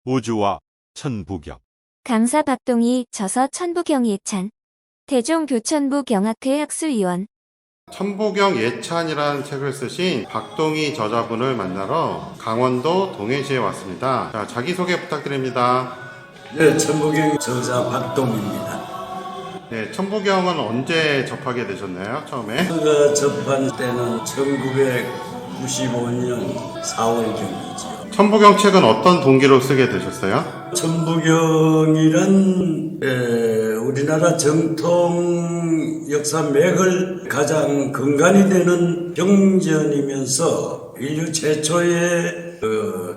우주와 천부경. 강사 박동희, 저서 천부경 예찬. 대종교천부 경학회 학술위원. 천부경 예찬이라는 책을 쓰신 박동희 저자분을 만나러 강원도 동해시에 왔습니다. 자, 자기소개 부탁드립니다. 네, 천부경 저자 박동희입니다. 네, 천부경은 언제 접하게 되셨나요? 처음에? 제가 접한 때는 1995년 4월경이죠. 천부경 책은 어떤 동기로 쓰게 되셨어요? 천부경이란 우리나라 정통 역사 맥을 가장 근간이 되는 경전이면서 인류 최초의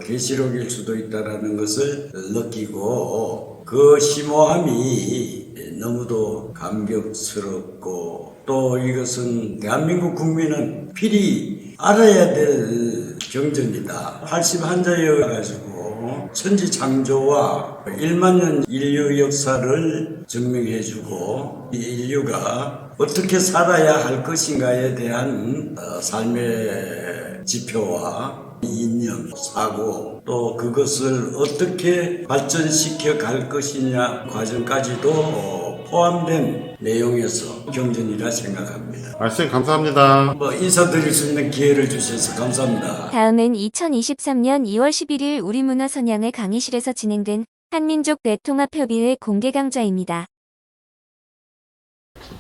계시록일 수도 있다라는 것을 느끼고 그 심오함이 너무도 감격스럽고 또 이것은 대한민국 국민은 필히 알아야 될 경전이다. 81자여 가지고 천지 창조와 1만 년 인류 역사를 증명해주고 이 인류가 어떻게 살아야 할 것인가에 대한 삶의 지표와 이념, 사고 또 그것을 어떻게 발전시켜 갈 것이냐 과정까지도 포함된 내용에서 경전이라 생각합니다. 말씀 감사합니다. 인사드릴 수 있는 기회를 주셔서 감사합니다. 다음은 2023년 2월 11일 우리문화선양회 강의실에서 진행된 한민족 대통합협의회 공개 강좌입니다.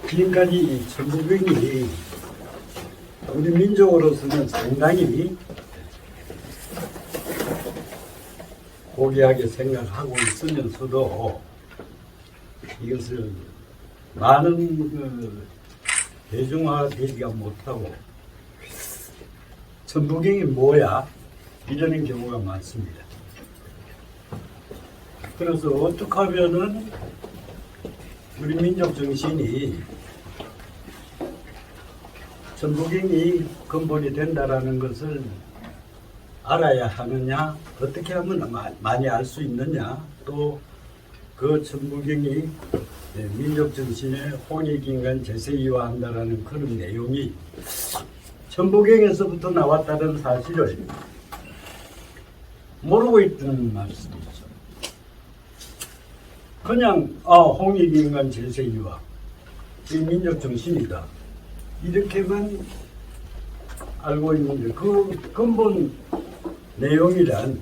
지금까지 이 천부경이 우리 민족으로서는 상당히 고귀하게 생각하고 있으면서도 이것을 많은 대중화되지가 못하고 천부경이 뭐야? 이러는 경우가 많습니다. 그래서 어떻게 하면은 우리 민족 정신이 천부경이 근본이 된다라는 것을 알아야 하느냐, 어떻게 하면 많이 알 수 있느냐, 또 그 천부경이 민족 정신의 홍익인간 제세이화한다라는 그런 내용이 천부경에서부터 나왔다는 사실을 모르고 있던 말씀이죠. 그냥 홍익인간 제세이화, 이 민족 정신이다 이렇게만 알고 있는데 그 근본 내용이란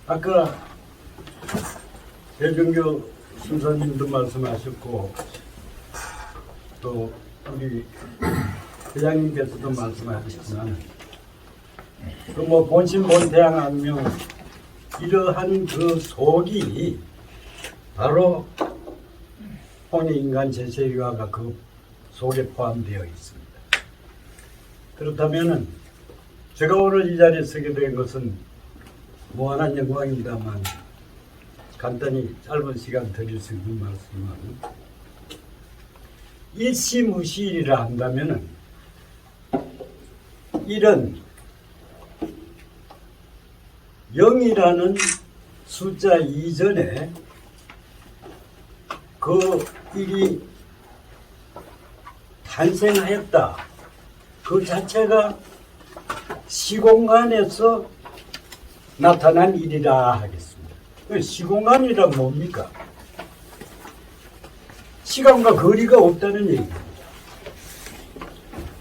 아까 대종교 순사님도 말씀하셨고 또 우리 회장님께서도 말씀하셨지만 그 본심 본태양 안명 이러한 그 속이 바로 홍익인간 제세이화가 그 속에 포함되어 있습니다. 그렇다면은 제가 오늘 이 자리에 서게 된 것은 무한한 영광입니다만 간단히 짧은 시간 드릴 수 있는 말씀은 일시무시일이라 한다면은 일은 0이라는 숫자 이전에 그 일이 탄생하였다. 그 자체가 시공간에서 나타난 일이라 하겠습니다. 시공간이란 뭡니까? 시간과 거리가 없다는 얘기입니다.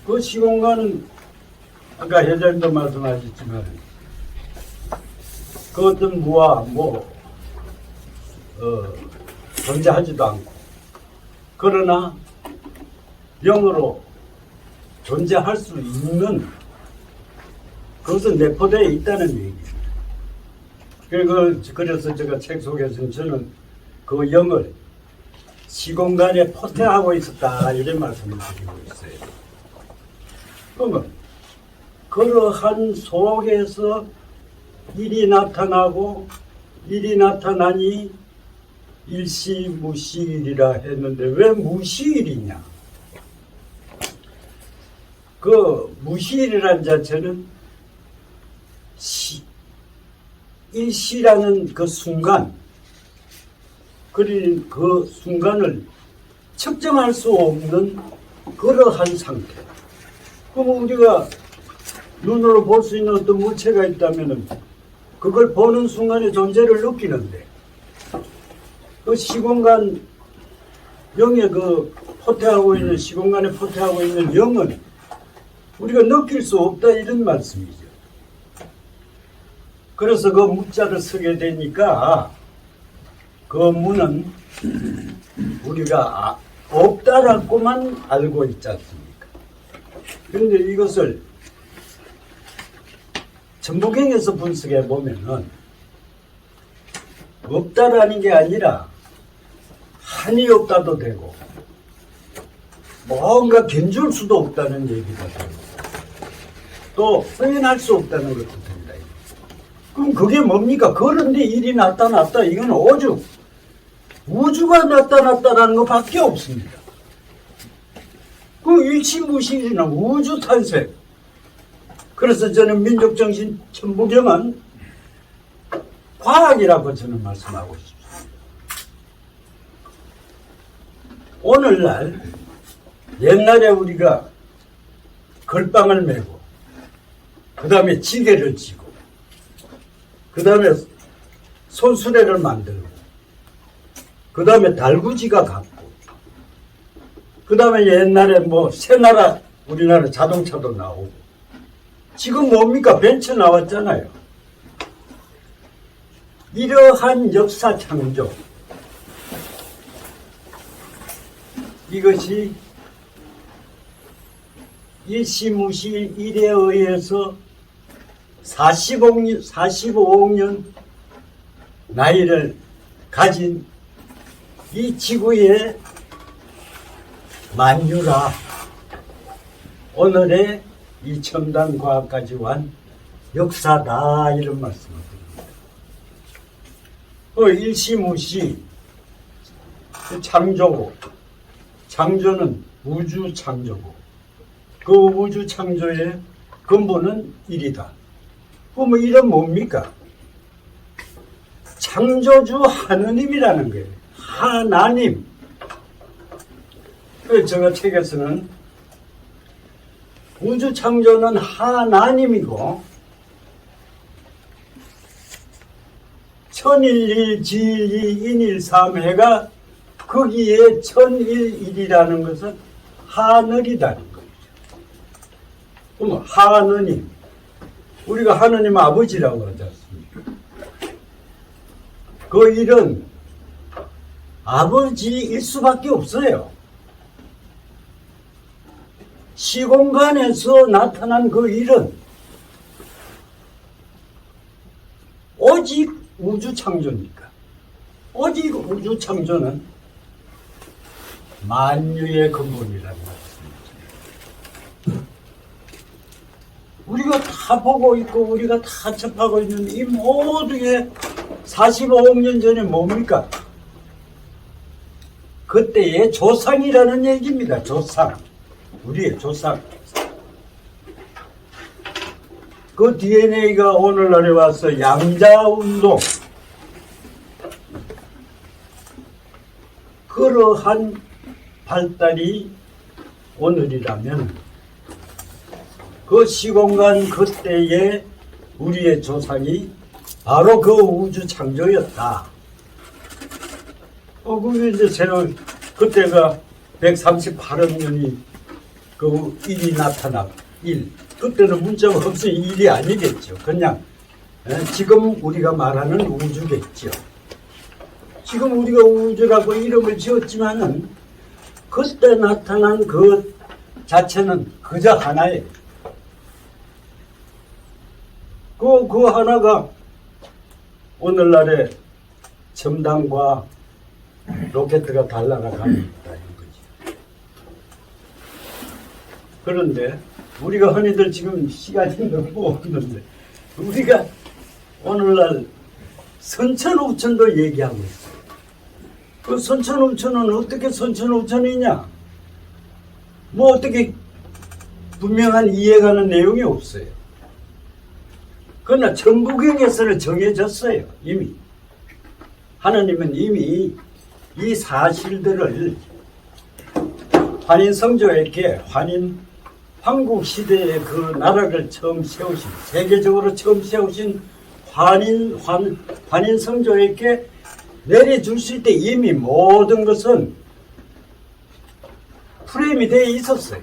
그 시공간은 아까 회장님도 말씀하셨지만 그 어떤 무와 존재하지도 않고 그러나 영으로 존재할 수 있는 그것은 내포되어 있다는 얘기입니다. 그래서 제가 책 속에서는 저는 그 영을 시공간에 포태하고 있었다 이런 말씀을 드리고 있어요. 그러면 그러한 속에서 일이 나타나고 일이 나타나니 일시무시일이라 했는데 왜 무시일이냐? 그 무시일이라는 자체는 일시라는 그 순간, 그 순간을 측정할 수 없는 그러한 상태. 그럼 우리가 눈으로 볼 수 있는 어떤 물체가 있다면은 그걸 보는 순간에 존재를 느끼는데 그 시공간 영에 그 포태하고 있는 시공간에 포태하고 있는 영은 우리가 느낄 수 없다 이런 말씀이죠. 그래서 그 무자를 쓰게 되니까 그 무는 우리가 없다라고만 알고 있지 않습니까? 그런데 이것을 전부경에서 분석해 보면은 없다라는 게 아니라 한이 없다도 되고 뭔가 견줄 수도 없다는 얘기가 되고 또 표현할 수 없다는 것도 된다. 그럼 그게 뭡니까? 그런데 일이 나타났다. 이건 오죽 우주가 나타났다는 것밖에 없습니다. 그 일치무실이나 우주 탄생. 그래서 저는 민족정신 천부경은 과학이라고 저는 말씀하고 싶습니다. 오늘날 옛날에 우리가 걸빵을 메고 그 다음에 지게를 지고 그 다음에 손수레를 만들고 그 다음에 달구지가 갔고 그 다음에 옛날에 뭐 새나라 우리나라 자동차도 나오고 지금 뭡니까? 벤츠 나왔잖아요. 이러한 역사 창조 이것이 일시무시 일에 의해서 45억 년 나이를 가진 이 지구의 만유라 오늘의 이 첨단 과학까지 완 역사다 이런 말씀을 드립니다. 일시무시 창조고 창조는 우주 창조고 그 우주 창조의 근본은 일이다. 그럼 일은 뭡니까? 창조주 하느님이라는 거예요. 하나님. 그래서 제가 책에서는 우주 창조는 하나님이고 천일일 지일이 인일삼해가 거기에 천일일이라는 것은 하늘이라는 거죠. 그럼 하느님 우리가 하느님 아버지라고 하지 않습니까? 그 일은 아버지일 수밖에 없어요. 시공간에서 나타난 그 일은 오직 우주 창조니까. 오직 우주 창조는 만유의 근본이라는 말씀이죠. 우리가 다 보고 있고 우리가 다 접하고 있는 이 모두의 45억 년 전에 뭡니까? 그때의 조상이라는 얘기입니다. 조상. 우리의 조상. 그 DNA가 오늘날에 와서 양자운동. 그러한 발달이 오늘이라면 그 시공간 그때의 우리의 조상이 바로 그 우주 창조였다. 그게 이제 새로 그때가 138억 년이 그 일이 나타나 일. 그때는 문자가 없으니 일이 아니겠죠. 그냥 지금 우리가 말하는 우주겠죠. 지금 우리가 우주라고 이름을 지었지만은 그때 나타난 그 자체는 그저 하나예요. 그 하나가 오늘날의 첨단과 로켓가 달 날아가는 거다. 그런데 우리가 흔히들 지금 시간이 너무 없는데 우리가 오늘날 선천우천도 얘기하고 있어요. 그 선천우천은 어떻게 선천우천이냐? 뭐 어떻게 분명한 이해가는 내용이 없어요. 그러나 천부경에서는 정해졌어요. 이미 하나님은 이미 이 사실들을 환인성조에게 황국 시대에 그 나라를 처음 세우신 세계적으로 처음 세우신 환인 성조에게 내려주실 때 이미 모든 것은 프레임이 되어 있었어요.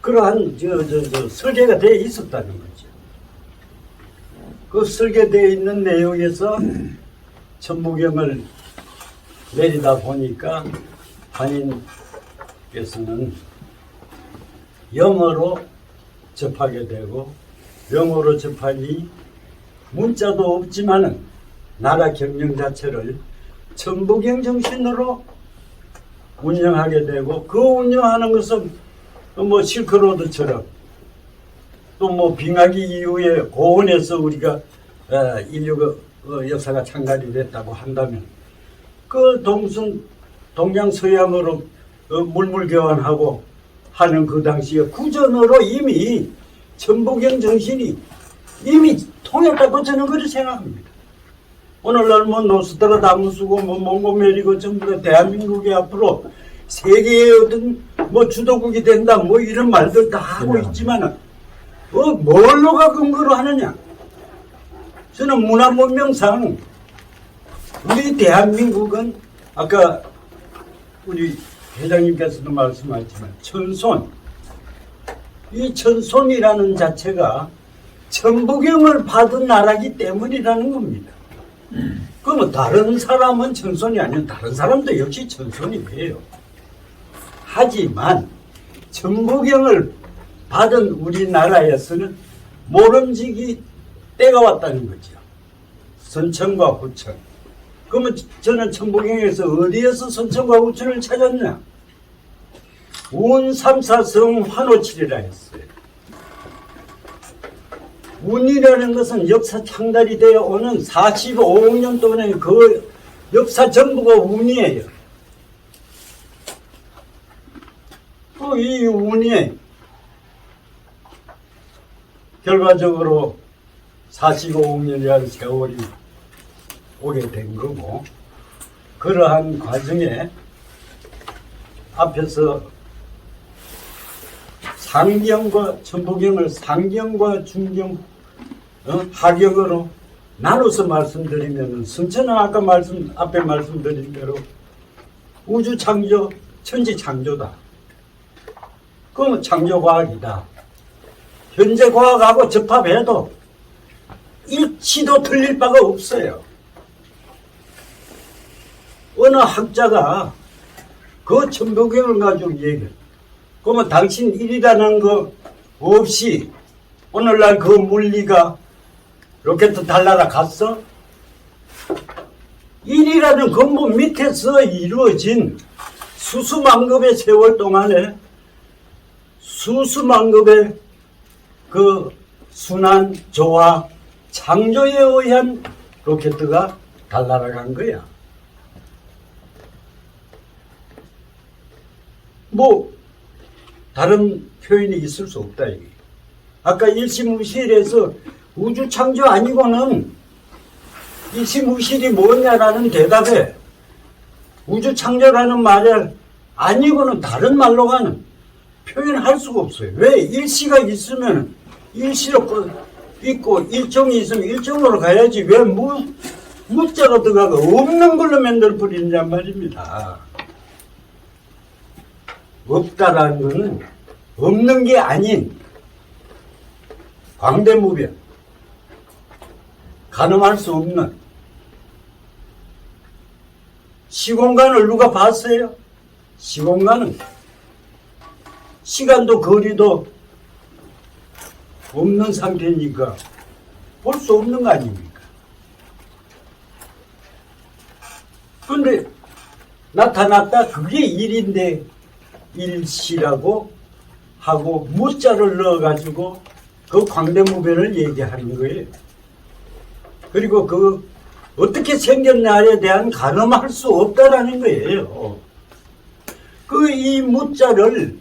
그러한 설계가 되어 있었다는 거죠. 그 설계되어 있는 내용에서 천부경을 내리다 보니까 환인께서는 영어로 접하게 되고, 영어로 접하니 문자도 없지만은 나라 경영 자체를 천부경 정신으로 운영하게 되고, 그 운영하는 것은 뭐 실크로드처럼 또 뭐 빙하기 이후에 고원에서 우리가 인류가 역사가 창달이 됐다고 한다면 그 동양서양으로 물물교환하고 하는 그 당시에 구전으로 이미 천부경 정신이 이미 통했다고 저는 그렇게 생각합니다. 오늘날 뭐 노스트라다무스고 뭐 몽고메리고 전부 다 대한민국이 앞으로 세계의 어떤 뭐 주도국이 된다 뭐 이런 말들 다 하고 있지만은 뭘로가 근거로 하느냐? 저는 문화문명상 우리 대한민국은 아까 우리 회장님께서도 말씀하셨지만 천손, 이 천손이라는 자체가 천부경을 받은 나라기 때문이라는 겁니다. 그러면 다른 사람은 천손이 아니면 다른 사람도 역시 천손이에요. 하지만 천부경을 받은 우리나라에서는 모름지기 때가 왔다는 거죠. 선천과 후천. 그러면 저는 천부경에서 어디에서 선천과 후천을 찾았냐? 운삼사성 환호칠이라 했어요. 운이라는 것은 역사 창달이 되어 오는 45억 년 동안의 그 역사 전부가 운이에요. 또 이 운이 결과적으로 45억 년이라는 세월이 오게 된 거고, 그러한 과정에 앞에서 상경과 천부경을 상경과 중경, 하경으로 나눠서 말씀드리면, 선천은 아까 앞에 말씀드린 대로 우주 창조, 천지 창조다. 그러면 창조과학이다. 현재 과학하고 접합해도 일치도 틀릴 바가 없어요. 어느 학자가 그 천부경을 가지고 얘기해. 그러면 당신 일이라는 거 없이 오늘날 그 물리가 로켓 달나라 갔어? 일이라는 근본 밑에서 이루어진 수수만급의 세월 동안에 수수만급의 그 순환, 조화, 창조에 의한 로켓가 달나라간 거야. 뭐 다른 표현이 있을 수 없다 이게. 아까 일시무실에서 우주 창조 아니고는 일시무실이 뭐냐라는 대답에 우주 창조라는 말을 아니고는 다른 말로가는 표현할 수가 없어요. 왜? 일시가 있으면 일시로 있고 일정이 있으면 일정으로 가야지 왜 무자가 들어가고 없는 걸로 만들어 버리느냐 말입니다. 없다라는 것은 없는 게 아닌 광대무변, 가늠할 수 없는 시공간을 누가 봤어요? 시공간은 시간도 거리도 없는 상태니까 볼 수 없는 거 아닙니까? 그런데 나타났다 그게 일인데 일시라고 하고 무자를 넣어가지고 그 광대무변을 얘기하는 거예요. 그리고 그 어떻게 생겼냐에 대한 가늠할 수 없다라는 거예요. 그 이 무자를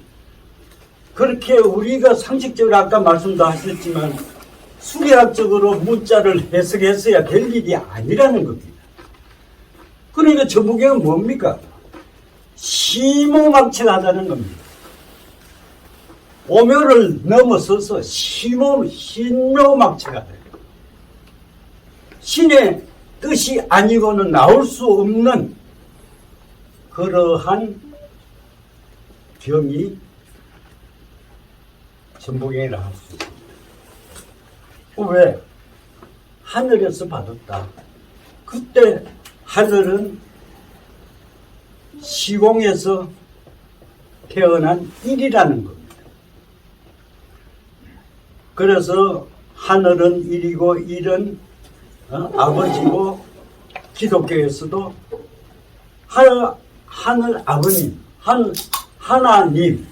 그렇게 우리가 상식적으로 아까 말씀도 하셨지만 수리학적으로 무자를 해석했어야 될 일이 아니라는 겁니다. 그러니까 천부경은 뭡니까? 시모막측하다는 겁니다. 오묘를 넘어서서 신묘막측하다. 신의 뜻이 아니고는 나올 수 없는 그러한 경이 전복행이라 할 수 있습니다. 왜? 하늘에서 받았다. 그때 하늘은 시공에서 태어난 일이라는 겁니다. 그래서 하늘은 일이고 일은 아버지고, 기독교에서도 하늘 아버님, 하나님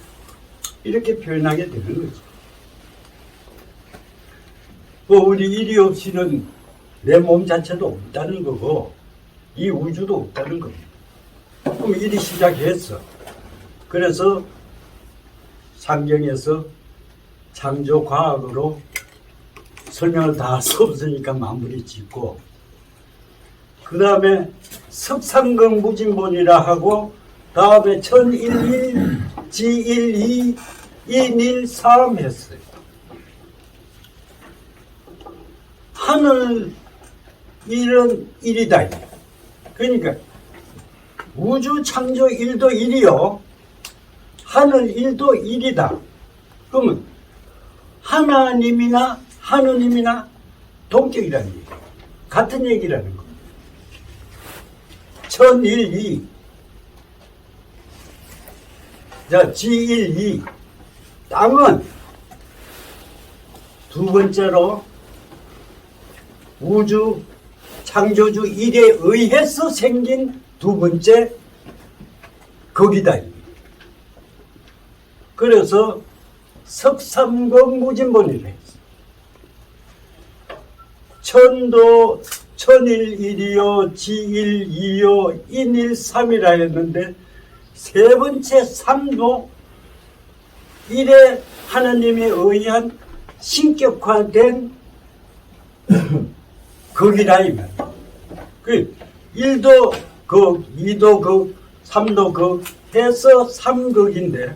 이렇게 표현하게 되는 거죠. 우리 일이 없이는 내 몸 자체도 없다는 거고 이 우주도 없다는 겁니다. 그럼 일이 시작했어. 그래서 상경에서 창조과학으로 설명을 다 할 수 없으니까 마무리 짓고, 그 다음에 석상경무진본이라 하고, 다음에 천일일, 지일이, 인일삼 했어요. 하늘 일은 일이다. 그러니까 우주 창조 일도 일이요, 하늘 일도 일이다. 그러면 하나님이나 하느님이나 동격이라는 얘기, 같은 얘기라는 겁니다. 천일이, 자, 지일이, 땅은 두 번째로 우주 창조주 일에 의해서 생긴 두 번째 거기다. 그래서 석삼공무진본이라 했어. 천도 천일일이요, 지일이요, 인일삼이라 했는데 세 번째 삼도 일에 하나님에 의한 신격화된 극이라 이 말이야. 그 1도 극, 2도 극, 3도 극 해서 삼극인데,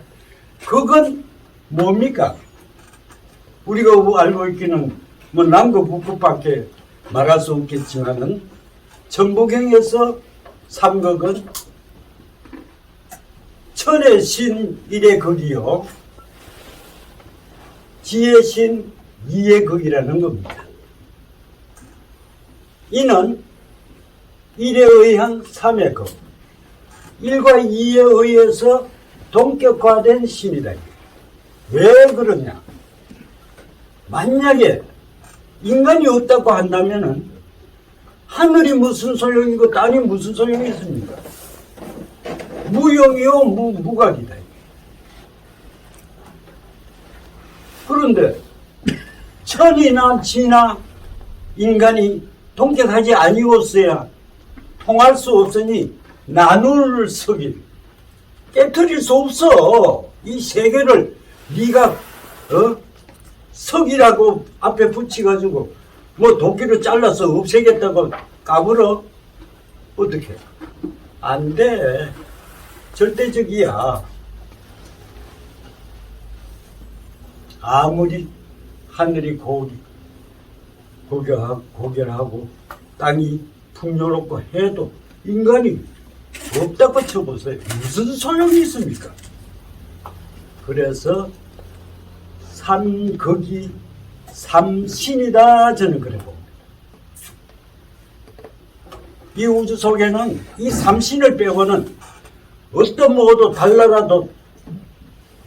극은 뭡니까? 우리가 알고 있기는 뭐 남극 북극밖에 말할 수 없겠지만은, 전복행에서 삼극은 천의 신 1의 극이요, 지의 신 2의 극이라는 겁니다. 이는 1에 의한 3의 극, 1과 2에 의해서 동격화된 신이다. 왜 그러냐? 만약에 인간이 없다고 한다면은 하늘이 무슨 소용이고 땅이 무슨 소용이 있습니까? 무용이요, 무각이다. 그런데 천이나 지나 인간이 동격하지 아니었어야 통할 수 없으니 나눌 석일, 깨트릴 수 없어. 이 세계를 네가 석이라고 앞에 붙여가지고 뭐 도끼로 잘라서 없애겠다고 까불어? 어떻게? 안 돼. 절대적이야. 아무리 하늘이 고결하고 땅이 풍요롭고 해도 인간이 없다고 쳐보세요. 무슨 소용이 있습니까? 그래서 삼극이 삼신이다, 저는 그래 봅니다. 이 우주 속에는 이 삼신을 빼고는 어떤 뭐도 달나라도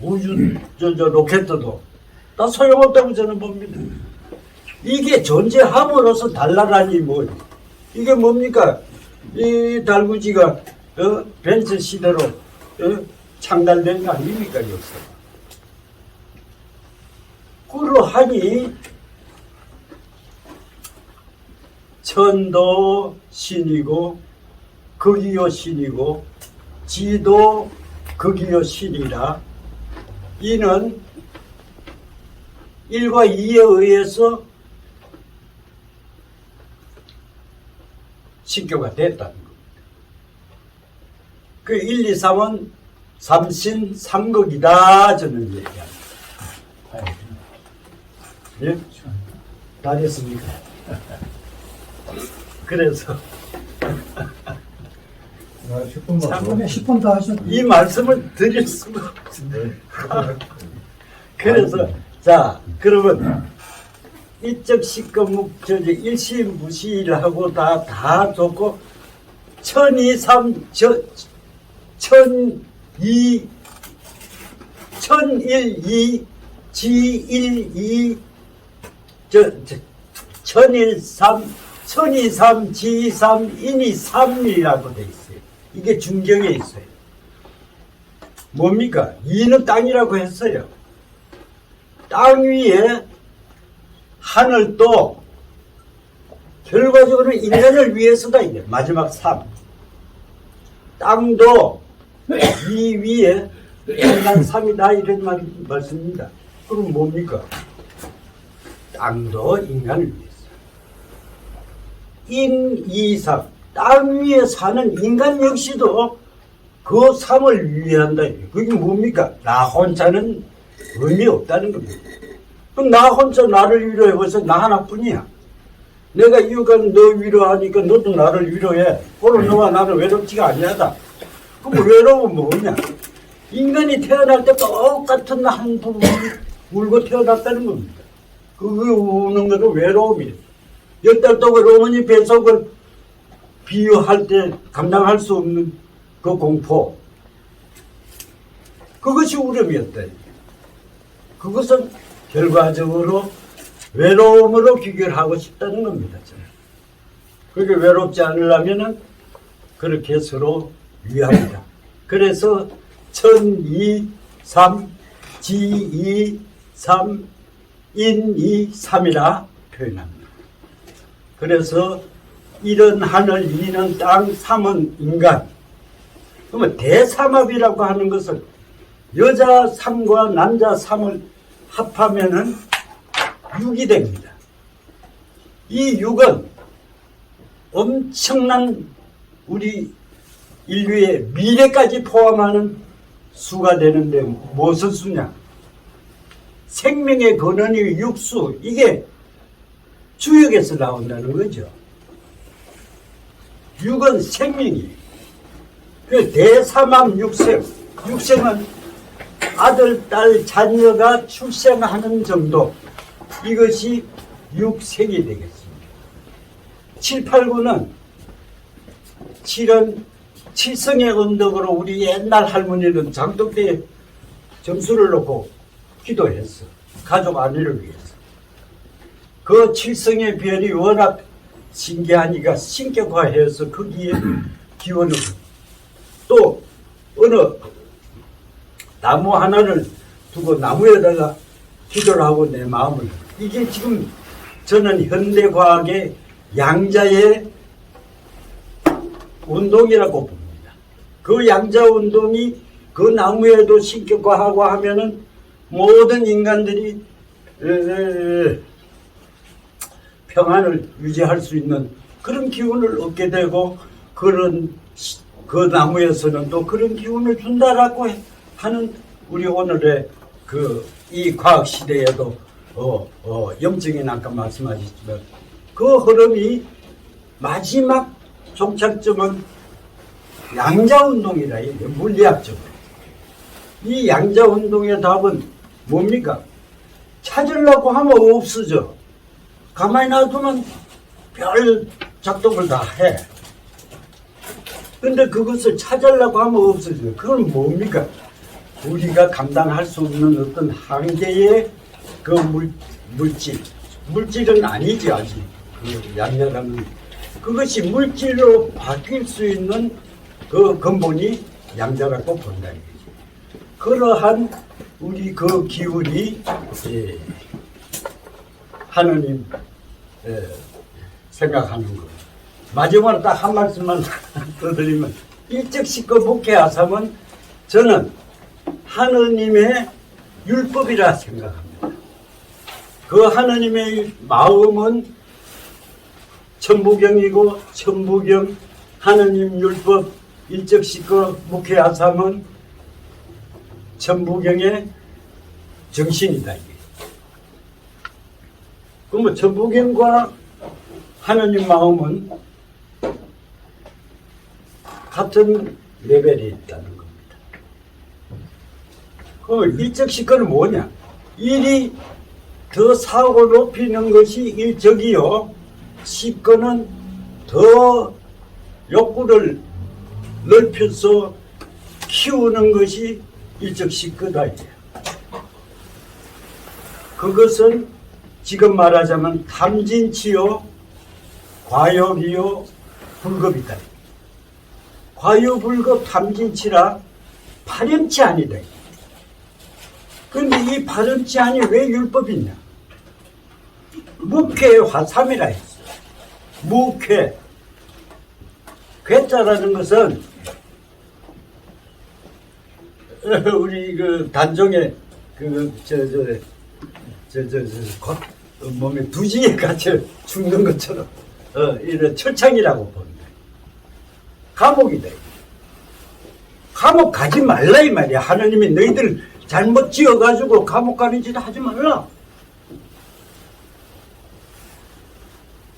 우주 로켓도 다 소용없다고 저는 봅니다. 이게 존재함으로써 달나라니 뭐 이게 뭡니까? 이 달구지가 벤츠 시대로 창달된 거 아닙니까, 역사가? 그러하니 천도 신이고 극이요 신이고 지도 극이요 신이라, 이는 1과 2에 의해서 신교가 됐다는 겁니다. 그 1, 2, 3은 삼신 삼극이다, 저는 얘기합니다. 예? 다 됐습니까? 그래서 10분 더 하셨네. 이 말씀을 드릴 수가 없습니다. 그래서 자 그러면 이적 시급묵 저지 일시무시를 다 좋고 1002, 1012 G12 1013 1023 G23 인이3이라고 돼 있어요. 이게 중경에 있어요. 뭡니까? 이는 땅이라고 했어요. 땅 위에 하늘도 결과적으로 인간을 위해서다. 이게 마지막 3. 땅도 이 위에 인간 3이다 이런 말씀입니다. 그럼 뭡니까? 땅도 인간을 위해서. 인, 2, 3. 땅 위에 사는 인간 역시도 그 3을 위한다. 그게 뭡니까? 나 혼자는 의미 없다는 겁니다. 그럼 나 혼자 나를 위로해봐서 나 하나뿐이야. 내가 이웃간 너 위로하니까 너도 나를 위로해. 오늘 너와 나는 외롭지가 아니하다. 그럼 외로움은 뭐냐? 인간이 태어날 때 똑같은 한 부분이 울고 태어났다는 겁니다. 그 우는 것은 외로움이에요. 10달 동안 어머니 뱃속을 비유할 때 감당할 수 없는 그 공포. 그것이 울음이었다. 그것은 결과적으로 외로움으로 귀결하고 싶다는 겁니다. 그렇게 외롭지 않으려면은 그렇게 서로 위합니다. 그래서 1002, 3, G2, 3, 인2, 3이라 표현합니다. 그래서 1은 하늘, 2는 땅, 3은 인간. 그러면 대삼합이라고 하는 것은 여자 3과 남자 3을 합하면은 6이 됩니다. 이 6은 엄청난 우리 인류의 미래까지 포함하는 수가 되는데 무슨 수냐? 생명의 근원이 육수. 이게 주역에서 나온다는 거죠. 6은 생명이에요. 그 대삼합 육생. 육생은 아들, 딸, 자녀가 출생하는 정도. 이것이 육생이 되겠습니다. 7, 8, 9는 7은 칠성의 언덕으로 우리 옛날 할머니는 장독대에 점수를 놓고 기도했어. 가족 안위를 위해서. 그 칠성의 별이 워낙 신기하니까 신격화해서 거기에 기원을 또 어느 나무 하나를 두고 나무에다가 기도를 하고 내 마음을 이게 지금 저는 현대과학의 양자의 운동이라고 봅니다. 그 양자 운동이 그 나무에도 신격화하고 하면은 모든 인간들이 평안을 유지할 수 있는 그런 기운을 얻게 되고 그런 그 나무에서는 또 그런 기운을 준다라고 하는 우리 오늘의 이 과학 시대에도 영적인 아까 말씀하셨지만 그 흐름이 마지막 종착점은 양자운동이라 해요. 물리학적으로. 이 양자운동의 답은 뭡니까? 찾으려고 하면 없어져. 가만히 놔두면 별 작동을 다 해. 근데 그것을 찾으려고 하면 없어져. 그건 뭡니까? 우리가 감당할 수 없는 어떤 한계의 그 물질은 아니지, 아직. 그 양자라는. 그것이 물질로 바뀔 수 있는 그 근본이 양자라고 본다는 거지. 그러한 우리 그 기운이 하느님 생각하는 거. 마지막으로 딱 한 말씀만 더 드리면 일적시급 목회하삼은 저는 하느님의 율법이라 생각합니다. 그 하느님의 마음은 천부경이고 천부경 하느님 율법 일적시급 목회하삼은 천부경의 정신이다. 이게. 그러면 천부경과 하느님 마음은 같은 레벨이 있다는 겁니다. 그 일적 시권은 뭐냐? 일이 더 사고 높이는 것이 일적이요. 시권은 더 욕구를 넓혀서 키우는 것이 일적 시권이다. 그것은 지금 말하자면 탐진치요, 과욕이요, 불급이다. 과유불급 탐진치라 파렴치 아니다. 그런데 이 파렴치 아니 왜 율법이냐? 묵회 화삼이라 했어. 묵회. 괴짜라는 것은 우리 그 단종에 몸에 두지에 갇혀 죽는 것처럼 이런 철창이라고 보는 거야. 감옥이다. 감옥 가지 말라 이 말이야. 하나님이 너희들 잘못 지어가지고 감옥 가는 짓 하지 말라.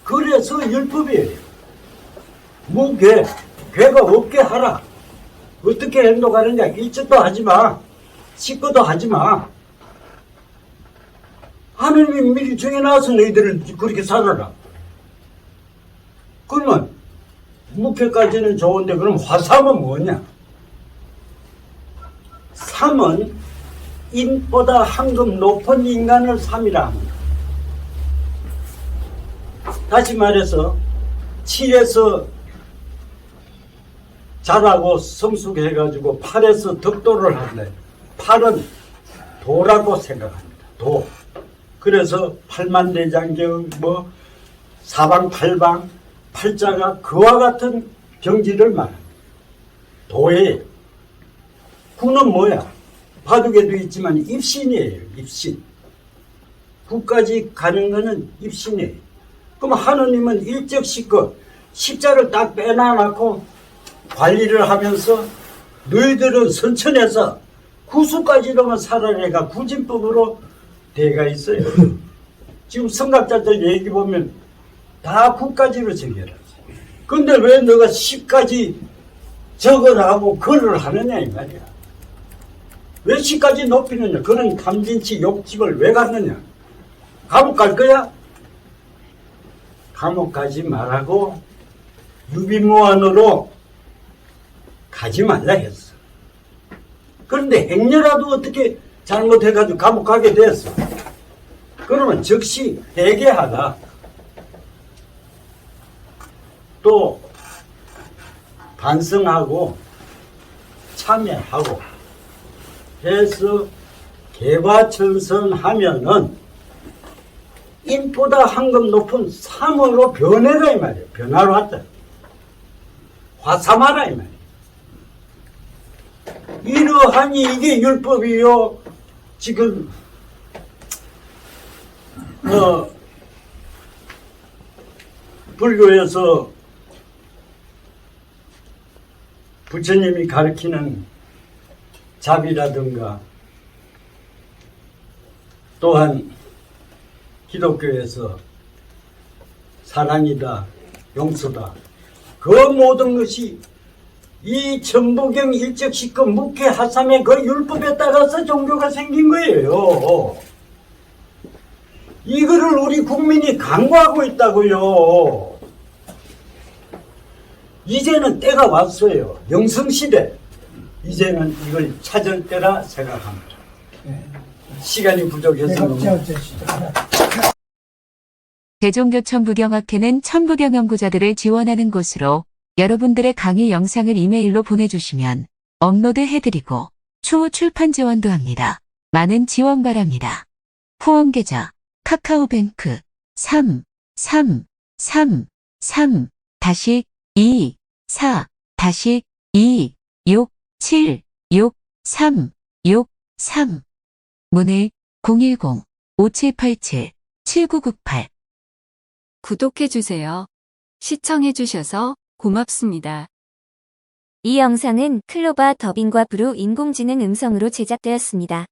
그래서 율법이에요. 무괴, 괴가 없게 하라. 어떻게 행동하느냐? 일찍도 하지 마. 식구도 하지 마. 하나님이 미리 정해놔서 너희들을 그렇게 살아라. 그러면 묵회까지는 좋은데 그럼 화삼은 뭐냐? 삼은 인보다 한급 높은 인간을 삼이라 합니다. 다시 말해서 칠에서 자라고 성숙해가지고 팔에서 덕도를 한다. 팔은 도라고 생각합니다. 도. 그래서 팔만대장경 뭐 사방팔방 팔자가 그와 같은 경지를 말합니다. 도에 구는 뭐야? 바둑에도 있지만 입신이에요. 입신. 구까지 가는 거는 입신이에요. 그럼 하느님은 일적시껏 십자를 딱 빼놔놓고 관리를 하면서 너희들은 선천에서 구수까지로만 살아내가 구진법으로 돼가 있어요. 지금 성각자들 얘기 보면 다 9까지로 정해놨어. 근데 왜 너가 10까지 적어나가고 그걸 하느냐 이 말이야. 왜 10까지 높이느냐? 그런 탐진치 욕집을 왜 갔느냐? 감옥 갈 거야? 감옥 가지 말라고 유비무환으로 가지 말라 했어. 그런데 행여라도 어떻게 잘못해가지고 감옥 가게 됐어. 그러면 즉시 회개하라. 또 반성하고 참여하고 해서 개과천선하면은 인보다 한급 높은 삼으로 변해라 이 말이에요. 변화로 왔다. 화삼하라 이 말이에요. 이러하니 이게 율법이요. 지금 불교에서 부처님이 가르치는 자비라든가 또한 기독교에서 사랑이다, 용서다. 그 모든 것이 이 천부경 일적시권 묵회 하삼의 그 율법에 따라서 종교가 생긴 거예요. 이거를 우리 국민이 간과하고 있다고요. 이제는 때가 왔어요. 영성시대. 이제는 이걸 찾을 때라 생각합니다. 시간이 부족해서 너무. 대종교천부경학회는 천부경 연구자들을 지원하는 곳으로 여러분들의 강의 영상을 이메일로 보내주시면 업로드해드리고 추후 출판 지원도 합니다. 많은 지원 바랍니다. 후원계좌 카카오뱅크 333-3-3-2-6-7-6-3-6-3 문의 010-5787-7998 구독해주세요. 시청해주셔서 고맙습니다. 이 영상은 클로바 더빙과 브루 인공지능 음성으로 제작되었습니다.